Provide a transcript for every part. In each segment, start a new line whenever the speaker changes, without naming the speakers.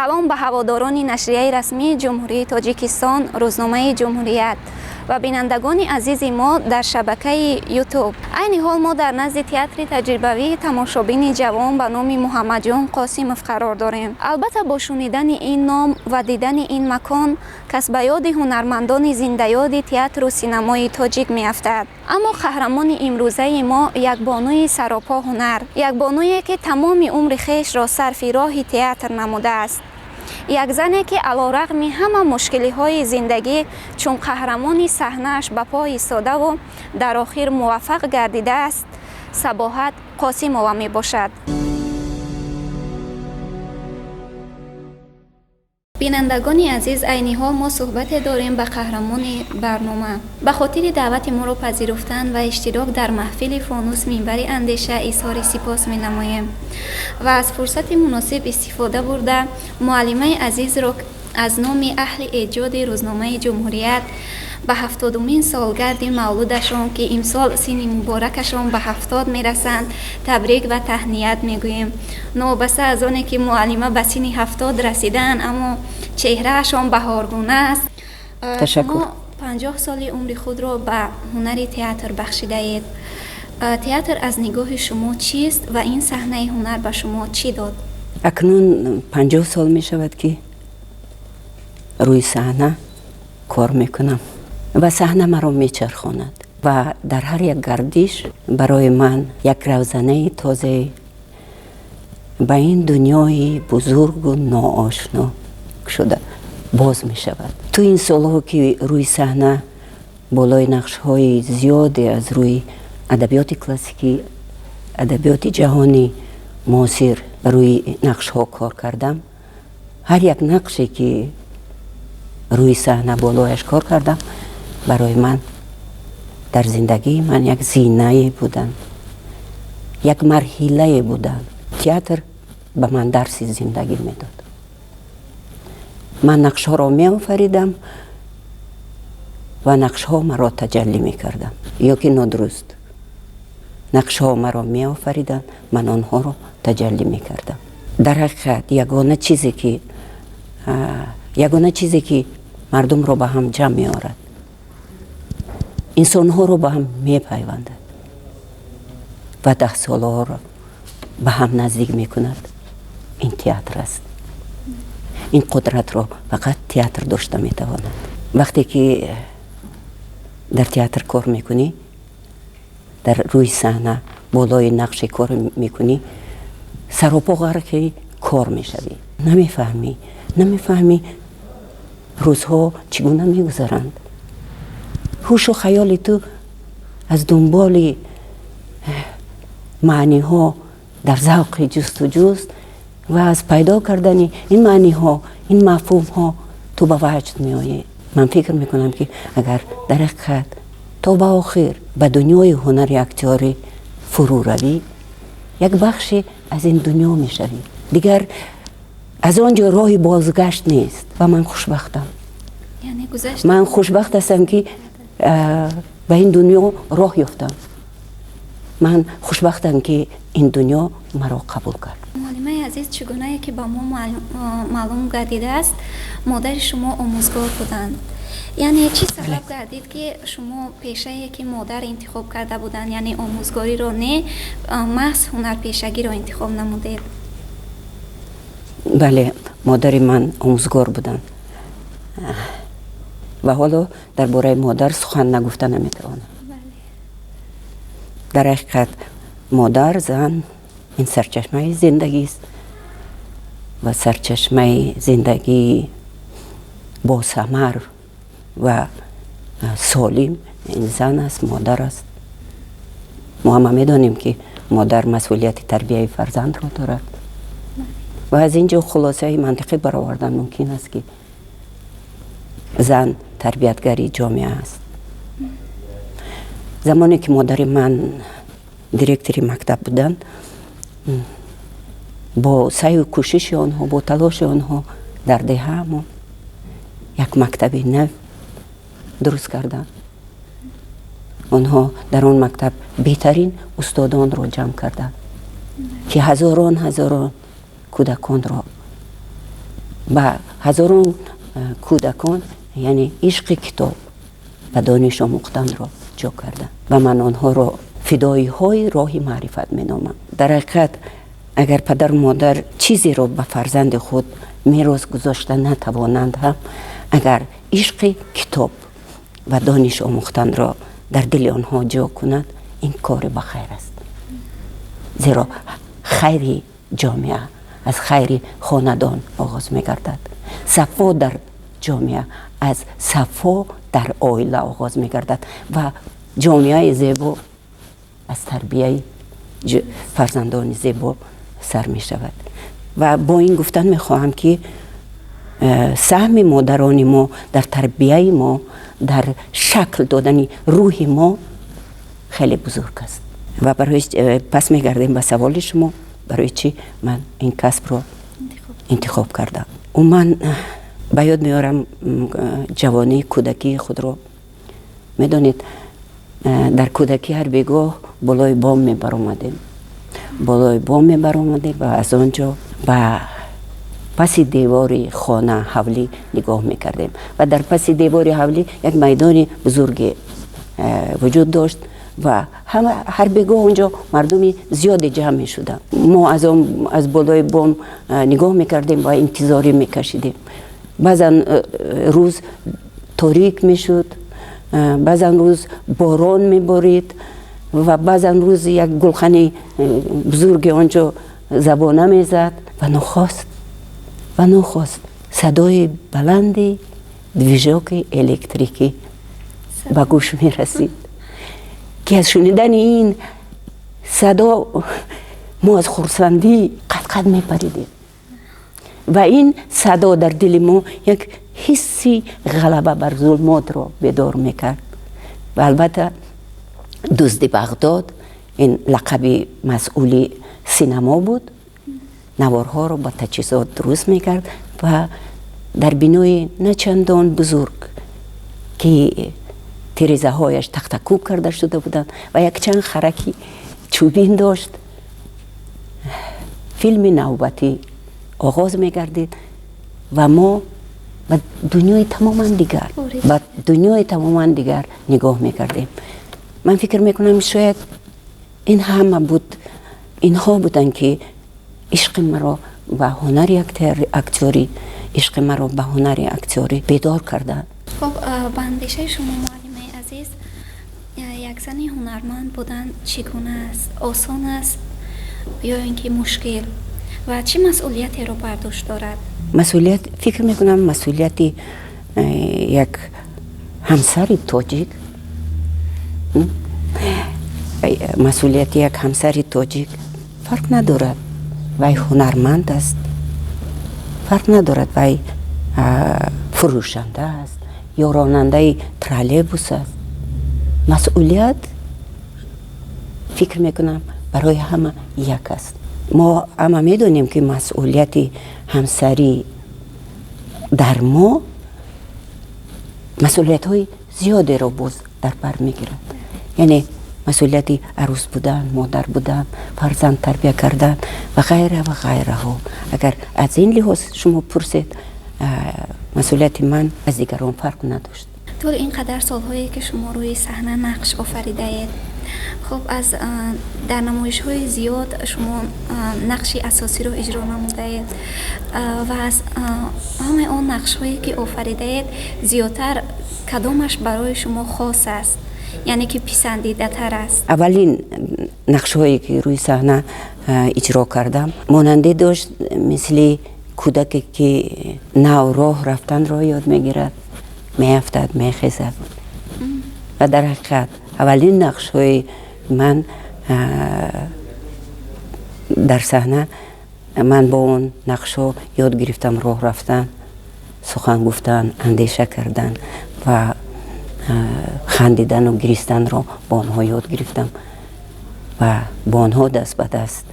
салом ба ҳаводорони нашрияи расмии ҷумҳурии тоҷикистон рӯзномаи ҷумҳурият ва бинандагони азизи мо дар шабакаи ютуб. айни ҳол мо дар назди театри таҷрибавии тамошобини ҷавон ба номи муҳаммадҷон қосимов қарор дорем. албатта бо шунидани ин ном ва дидани ин макон кас ба ёди ҳунармандони зиндаёди театру синамои тоҷик меафтад. аммо қаҳрамони имрӯзаи мо як бонуи саропо ҳунар, як бонуе ки тамоми умри хешро сарфи роҳи театр намудааст. як зане ки алорағми ҳама мушкилиҳои зиндагӣ чун қаҳрамони саҳнааш ба по истодаву дар охир муваффақ гардидааст, Сабоҳат Қосимова мебошад. бинандагони азиз, айни ҳол мо суҳбате дорем ба қаҳрамони барнома. ба хотири даъвати моро пазируфтан ва иштирок дар маҳфили фонус минбари андеша изҳори сипос менамоем ва аз фурсати муносиб истифода бурда муаллимаи азизро аз номи аҳли эҷоди рӯзномаи ҷумҳурият ба 70-умин солгарди мавлудашон ки имсол синни муборакашон ба 70 мерасанд табрик ва таҳният мегӯем. новбаста аз оне ки муаллима ба синни 70 расидаанд, аммо чеҳраашон баҳоргуна аст. шумо 50 соли умри худро ба ҳунари театр бахшидаед. театр аз нигоҳи шумо чист ва ин саҳнаи ҳунар ба шумо чӣ дод?
акнун 50 сол мешавад ки рӯи саҳна кор мекунам ва саҳна маро мечархонад ва дар ҳар як гардиш барои ман як равзанаи тозе ба ин дунёи бузургу ноошно шуда боз мешавад. ту ин солҳо ки рӯи саҳна болои нақшҳои зиёде аз рӯи адабиёти классикӣ, адабиёти ҷаҳони муосир рӯи нақшҳо кор кардам, ҳар як нақше ки рӯи саҳна болояш кор кардам барои ман дар зиндагии ман як зинае буданд, як марҳилае буданд. театр ба ман дарси зиндагӣ медод. ман нақшҳоро меофаридам ва нақшҳо маро таҷаллӣ мекардам. ё ки нодуруст, нақшҳо маро меофариданд, ман онҳоро таҷаллӣ мекардам. дар ҳақиқат ягона чизе ки мардумро ба ҳам ҷамъ меорад, инсонҳоро ба ҳам мепайвандад ва даҳсолаҳоро ба ҳам наздик мекунад, ин театр аст. ин қудратро фақат театр дошта метавонад. вақте ки дар театр кор мекунӣ, дар рӯи саҳна болои нақши кор мекунӣ, саропо ғарқи кор мешавӣ. намефаҳмӣ рӯзҳо чӣ гуна мегузаранд. ҳушу хаёли ту аз дунболи маъниҳо дар завқи ҷустуҷуст ва аз пайдо кардани ин маъниҳо, ин мафҳумҳо ту ба ваҷд меоӣ. ман фикр мекунам ки агар дар ҳақиқат то ба охир ба дунёи ҳунари актёрӣ фурӯ равӣ, як бахше аз ин дунё мешавӣ. дигар аз он ҷо роҳи бозгашт нест ва ман хушбахтам. ман хушбахт ҳастам ки ба ин дунё роҳ ёфтам. ман хушбахтам ки ин дунё маро қабул кард.
муаллимаи азиз, чӣ гунае ки ба мо маълум гардидааст, модари шумо омӯзгор буданд. яъне чӣ сабаб гардид ки шумо пешае ки модар интихоб карда буданд, яъне омӯзгориро не маҳз ҳунарпешагиро интихоб намудед?
бале, модари ман омӯзгор буданд ва ҳоло дар бораи модар сухан нагуфта наметавонам. дар ҳақиқат модар, зан, ин сарчашмаи зиндагист ва сарчашмаи зиндагии босамар ва солим ин зан аст, модар аст. мо ҳама медонем ки модар масъулияти тарбияи фарзандро дорад ва аз ин ҷо хулосаи мантиқӣ баровардан мумкин аст ки зан тарбиятгари ҷомеа аст. замоне ки модари ман директори мактаб буданд, бо саъю кӯшиши онҳо, бо талоши онҳо дар деҳаамон як мактаби нав дуруст карданд. онҳо дар он мактаб беҳтарин устодонро ҷамъ карданд ки ҳазорон кӯдаконро با هزاران کودکان یعنی عشق کتاب و دانش آموختن را جا کردن و من آنها را فدایی های راه معرفت می نامم. در حقیقت اگر پدر مادر چیزی را به فرزند خود میراث گذاشتن نتوانند هم اگر عشق کتاب و دانش آموختن را در دل آنها جا کنند این کار بخیر است. زیرا خیر جامعه از خیر خاندان آغاز می گردد. صفا در جامعه از صفا در عائله آغاز می گردد و جامعه زیبا از تربیه فرزندان زیبا سر می شود. و با این گفتن می خواهم که سهم مادران ما در تربیه ما در شکل دادن روح ما خیلی بزرگ است. و برای پس می گردیم به سوال شما برای چی من این کسب رو انتخاب کردم. و من به یاد میارم جوانی کودکی خود رو. میدونید در کودکی هر بیگاه بالای بام می برآمدیم. بالای بام می برآمدیم و از آنجا به پس دیوار خانه حولی نگاه می کردیم و در پس دیوار حولی یک میدان بزرگ وجود داشت و هر بیگاه اونجا مردمی زیاد جمع می شدن. ما از بالای بام نگاه می کردیم و انتظاری می کشیدیم. بعضا روز تاریک می شد، بعضا روز باران می بارید و بعضا روز یک گلخانه بزرگ آنجا زبانه می زد و نخواست صدای بلندی دویژاک الکتریکی به گوش می رسید که از شنیدن این صدا ما از خرسندی قد می پریدیم و این صدا در دل ما یک حسی غلبه بر ظلمات را بیدار می کرد. و البته دزد بغداد این لقب مسئولی سینما بود. نوارها را با تجهیزات درست می کرد و در بینای نه چندان بزرگ که تیریزه هایش تختکوب کرده شده بودند و یک چند خرکی چوبین داشت. فیلم نوبتی آغاز می گردید و ما به دنیای تماما دیگر نگاه می کردیم. من فکر می کنم شاید اینها بودن که عشق مرا به هنر اکتوری بیدار کردن.
خب به اندیشه شما معلم عزیز یک زن هنرمند بودن چگونه است؟ آسان است یا اینکه مشکل و چه مسئولیتی رو برداشت دارد؟
فکر میکنم مسئولیت یک همسر تاجیک فرق ندارد. وی هنرمند است، فرق ندارد وی فروشنده است یا راننده ترالیبوس است. مسئولیت فکر میکنم برای همه یک است. ما همه میدونیم که مسئولیت همسری در ما مسئولیت های زیاده را باز در بر میگیرد. یعنی مسئولیت عروس بودن، مادر بودن، فرزند تربیت کردن و غیره و غیره ها. اگر از این لحاظ شما پرسید مسئولیت من از دیگران فرق نداشت.
طول اینقدر سالهایی که شما روی صحنه نقش آفریده اید، خب از در نمایش‌های زیاد شما نقشی اساسی رو اجرا نموده اید و از همه آن نقش‌هایی که آفریده اید زیادتر کدامش برای شما خاص است؟ یعنی که پسندیده تر است؟
اولین نقش‌هایی که روی صحنه اجرا کردم ماننده داشت مثل کودکی که نو راه رفتن را یاد میگیرد، میافتد، میخیزد. و در حقیقت اولین نقش‌های من در صحنه من با اون نقش‌ها یاد گرفتم راه رفتن، سخن گفتن، اندیشه کردن و خندیدن و گریستن را با آنها یاد گرفتم و با آنها دست به دست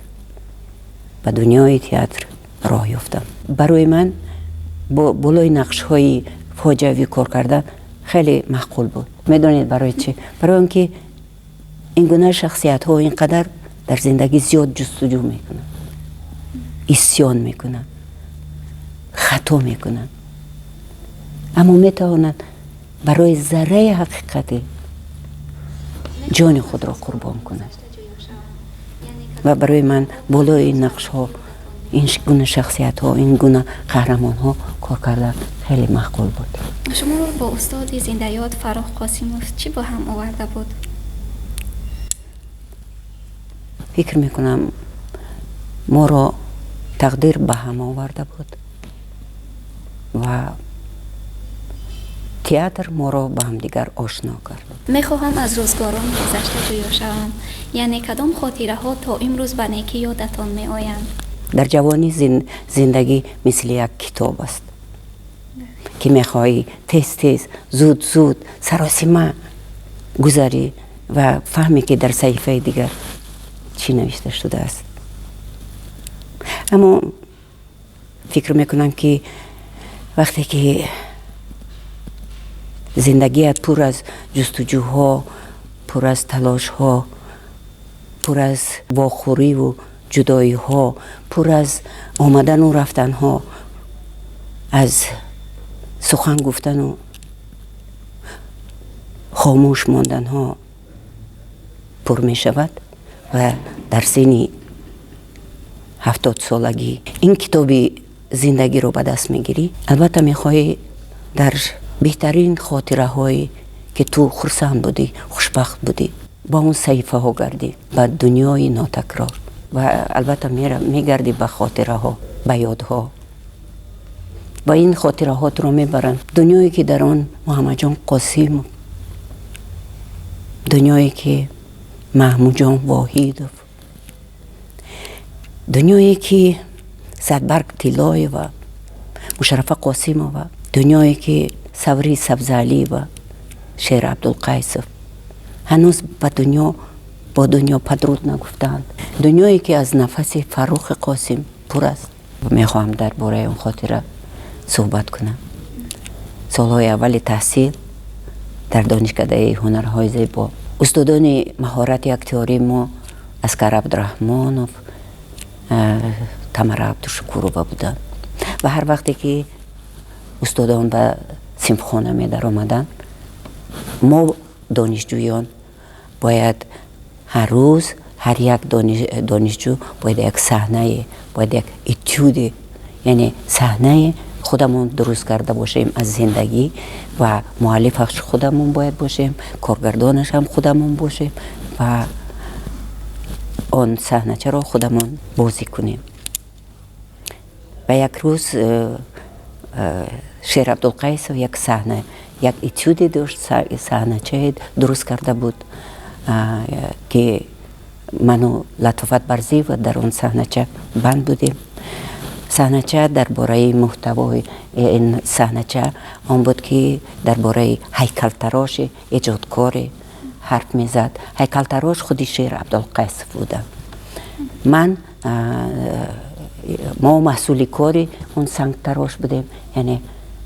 به دنیای تئاتر راه یافتم. برای من با بالای نقش‌های فاجعه‌ای کار کردن خیلی معقول بود. میدونید برای چی؟ برای اینکه این گونه شخصیت‌ها اینقدر در زندگی زیاد جستجو میکنن، اسیان میکنن، خطا میکنند، اما میتوانند برای ذره حقیقت جان خود را قربان کنند. و برای من بالای این نقش ها، این گونه شخصیت ها، این گونه قهرمان ها کار کردن خیلی معقول بود.
شما با استاد زنده‌یاد فراخ قاسموف چی با هم آورده بود؟
فکر میکنم ما را تقدیر به هم آورده بود و تئاتر ما را با هم دیگر آشنا کرد.
میخواهم از روزگاران گذشته جویا شوم. یعنی کدام خاطره ها تا امروز به نیکی یادتان می آیند؟
در جوانی زندگی مثل یک کتاب است که میخواهی تیز تیز زود زود سراسیمه گذاری و فهمی که در صحیفه دیگر چی نوشته شده است. اما فکر میکنم که وقتی که زندگیت پر از جستجوها، پر از تلاشها، پر از واخوری و جدایی ها، پر از آمدن و رفتن ها، از سخن گفتن و خاموش ماندن ها پر می شود و در سن 70 سالگی این کتابی زندگی رو به دست میگیری. البته میخوای در بهترین خاطره هایی که تو خرسند بودی، خوشبخت بودی، با اون صحیفه ها گردی به دنیای ناتکرار و البته میگردی به خاطره ها، به یادها و این خاطره ها تو رو میبرن دنیایی که در آن محمد جان قاسم، دنیایی که محمود جان واحد، دنیایی که صدبرگ طلایی و مشرفه قاسم و دنیایی که ثوری سبزعلی و شیر عبدالقیس هنوز با دنیا پدرود نگفتند، دنیایی که از نفس فروخ قاسم پر است. میخواهم درباره اون خاطره صحبت کنم. سالهای اول تحصیل در دانشکده هنرهای زیبا استادان مهارت اکتیاری ما اسکر عبدالرحمنوف، تمره عبدالشکورова بودند و هر وقتی که استادان به صنفخانه می در آمدن، ما دانشجویان باید هر روز هر یک دانشجو باید یک صحنه، باید یک اتیود، یعنی صحنه خودمون درست کرده باشیم از زندگی و مؤلفش خودمون باید باشیم، کارگردانش هم خودمون باشیم و آن صحنه را خودمون بازی کنیم. و یک روز شیر عبدالقیس یک صحنه، یک اتیودی داشت، صحنه چه درست کرده بود که منو لطفت برزی و در اون صحنه چه بند بودیم. صحنه چه درباره محتوای این صحنه چه آن بود که درباره هیکل تراش ایجادکار حرف میزد. هیکل تراش خودی شیر عبدالقیس بوده. ما محصولی کاری اون سنگ تراش بودیم، یعنی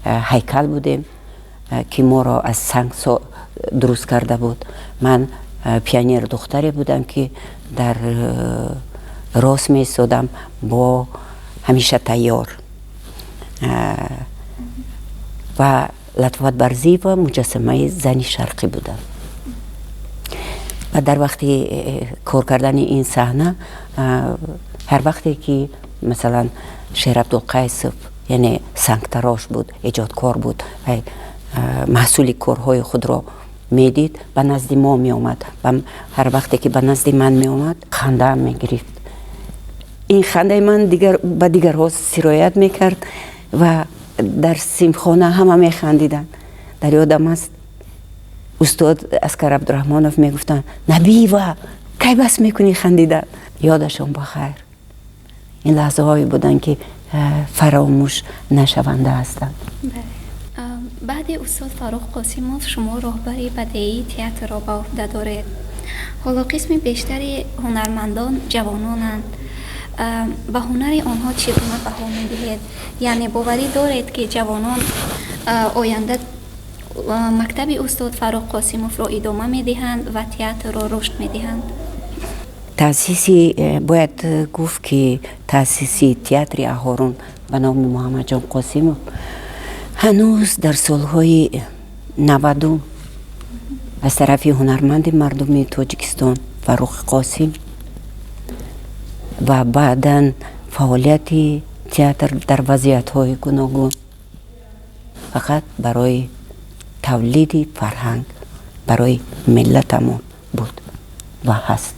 هیکل بودیم که ما را از سنگ درست کرده بود. من پیانیر دختری بودم که در راست می ایستادم با همیشه تیار و لطفت برزی و مجسمه زنی شرقی بودم. و در وقتی کار کردن این صحنه، هر وقتی که مثلا شیر عبدالقیس یعنی سنگ تراش بود، ایجادکار بود، محصول کارهای خود را میدید، به نزد ما می آمد و هر وقتی که به نزد من می آمد خنده هم می گرفت. این خنده من به دیگرها سرایت می کرد و در صنفخانه همه می خندیدن. در یادم است استاد اسکر عبدالرحمنوف می گفتن نبی و کی بس می کنی خندیدن. یادشون بخیر. این لحظه هایی بودن که فراموش نشونده هستند.
بعد استاد فاروق قاسموف شما راهبری بدیعی تئاتر را به عهده دارید. حالا قسم بیشتری هنرمندان جوانانند. به هنر آنها چگونه بها می‌دهید؟ یعنی باوری دارید که جوانان آینده مکتب استاد فاروق قاسموف را ادامه می‌دهند و تئاتر را رشد می‌دهند؟
تأسیسی باید گفت که تأسیسی تئاتر اهارون به نام محمد جان قاسمов هنوز در سالهای 90 از طرف هنرمند مردم تاجیکستان فروخ قاسم و بعداً فعالیت تئاتر در وضعیت‌های گوناگون فقط برای تولید فرهنگ برای ملتمون بود و هست.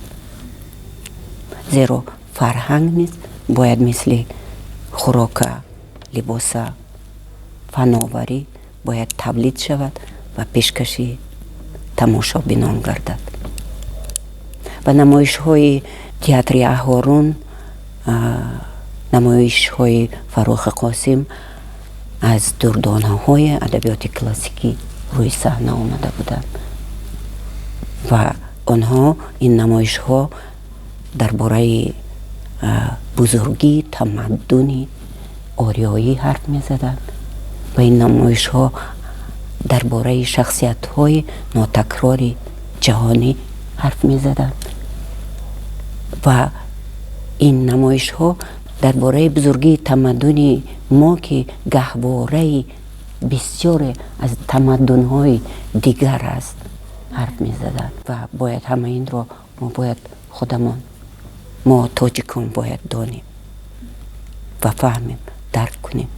زیرا فرهنگ نیست باید مثل خوراک، لباس، فناوری باید تولید شود و پیشکشی تماشا بینان گردد. و نمایش های تئاتر اهارون، نمایش های فروخ قاسم از دردانه های ادبیات کلاسیکی روی صحنه آمده بودند و آنها این نمایش ها درباره بزرگی تمدن آریایی حرف می زدند و این نمایش ها درباره شخصیت های ناتکراری جهانی حرف می زدند و این نمایش ها درباره بزرگی تمدن ما که گهواره بسیار از تمدن های دیگر است حرف می زدند و باید همه این را ما باید خودمان ما تاجیکان باید دانیم و فهمیم، درک کنیم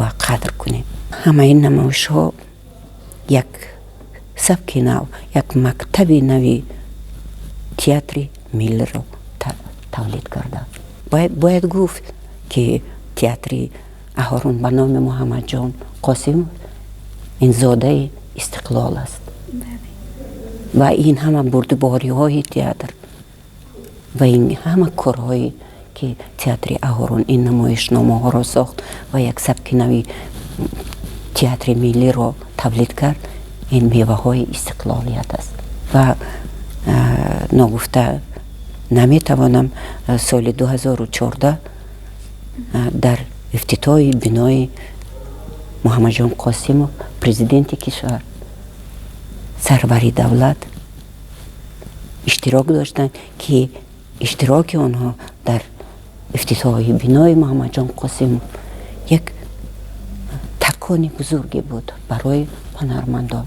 و قدر کنیم. همه این نمایش ها یک سبک نو، یک مکتب نوی تئاتر ملی را تولید کرده. باید گفت که تئاتر اهارون به نام محمد جان قاسم این زاده استقلال است و این همه بردباری های تئاتر و این همه کارهایی که تئاتر اهارون این نمایش نامه ها را ساخت و یک سبک نوی تئاتر ملی را تولید کرد، این میوه های استقلالیت است و نگفته نمیتوانم سال 2014 در افتتاح بنای محمد جان قاسمov پرزیدنت کشور سروری دولت اشتراک داشتند که اشتراک آنها در افتتاح بنای محمد جان قاسمov یک تکانی بزرگی بود برای هنرمندان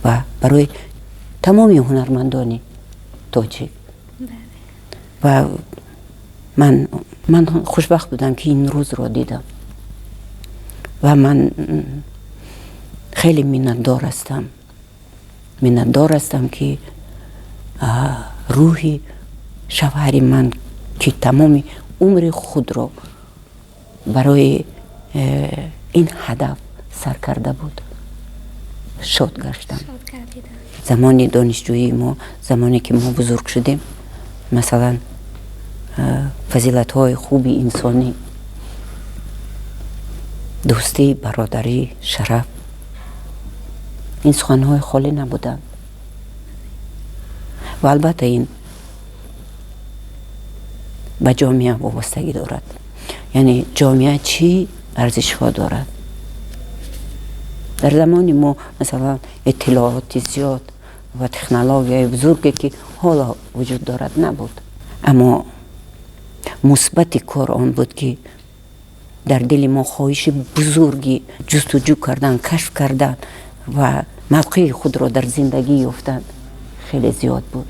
و برای تمام هنرمندان تاجیک و من خوشبخت بودم که این روز را دیدم و من خیلی منتدار هستم که روحی شوهر من که تمام عمر خود را برای این هدف سر کرده بود شاد گشتم. زمانی دانشجویی ما، زمانی که ما بزرگ شدیم، مثلا فضیلت های خوب انسانی، دوستی، برادری، شرف، این سخن های خالی نبودن و البته این به جامعه وابستگی دارد. یعنی جامعه چی ارزش ها دارد. در زمان ما مثلا اطلاعات زیاد و تکنولوژی بزرگی که حالا وجود دارد نبود، اما مثبت کار آن بود که در دل ما خواهش بزرگی جستجو کردن، کشف کردن و موقع خود را در زندگی یافتن خیلی زیاد بود.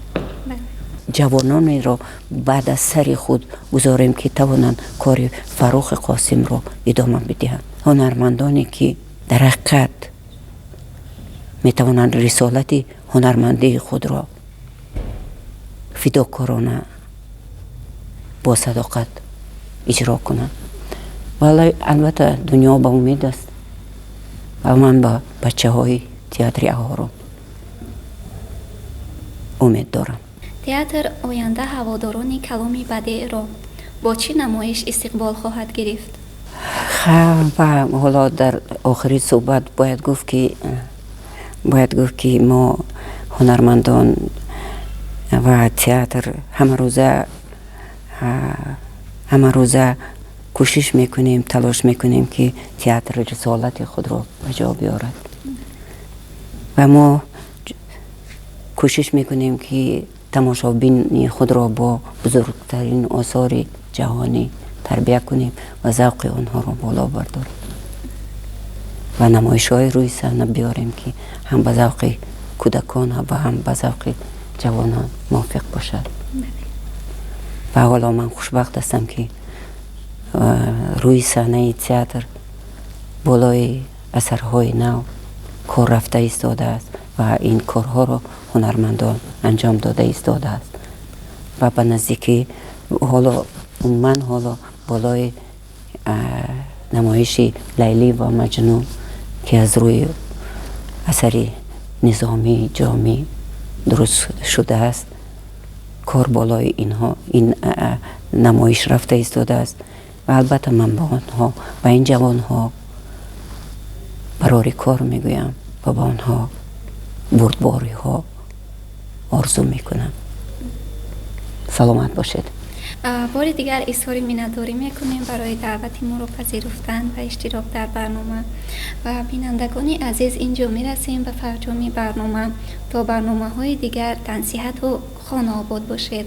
جوانانی را بعد از سر خود گذاریم که توانند کار فروخ قاسم را ادامه بدهند. هنرمندانی که در حقیقت می توانند رسالت هنرمندی خود را فداکارانه با صداقت اجرا کنند. ولی البته دنیا با امید است و من با بچه های تئاتر اهارون امید دارم.
تئاتر آینده هواداران کلام بدیع را با چه نمایش استقبال خواهد گرفت؟
و حالا در آخری صحبت باید گفت که ما هنرمندان و تئاتر همه روزه کوشش میکنیم، تلاش میکنیم که تئاتر رسالت خود را به جا بیارد و ما کوشش میکنیم که تماشابین خود را با بزرگترین آثار جهانی تربیت کنیم و ذوق آنها را بالا برداریم و نمایش‌های روی صحنه بیاریم که هم به ذوق کودکان و هم به ذوق جوانان موافق باشد. و حالا من خوشبخت هستم که روی صحنه تئاتر بالای اثرهای نو کار رفته ایستاده است و این کارها را هنرمندان انجام داده ایستاده است و به نزدیکی حالا بالای نمایش لیلی و مجنون که از روی اثری نظامی جامی درست شده است، کار بالای این نمایش رفته ایستاده است و البته من با آنها و این جوان ها برای کار میگویم و با آنها بردباری ها آرزو میکنم. سلامت باشید.
بار دیگر اظهار منتداری میکنیم برای دعوت ما رو پذیرفتن و اشتراک در برنامه و بینندگان عزیز اینجا میرسیم به فرجام برنامه. تا برنامه های دیگر تن صحت و خانه آباد باشید.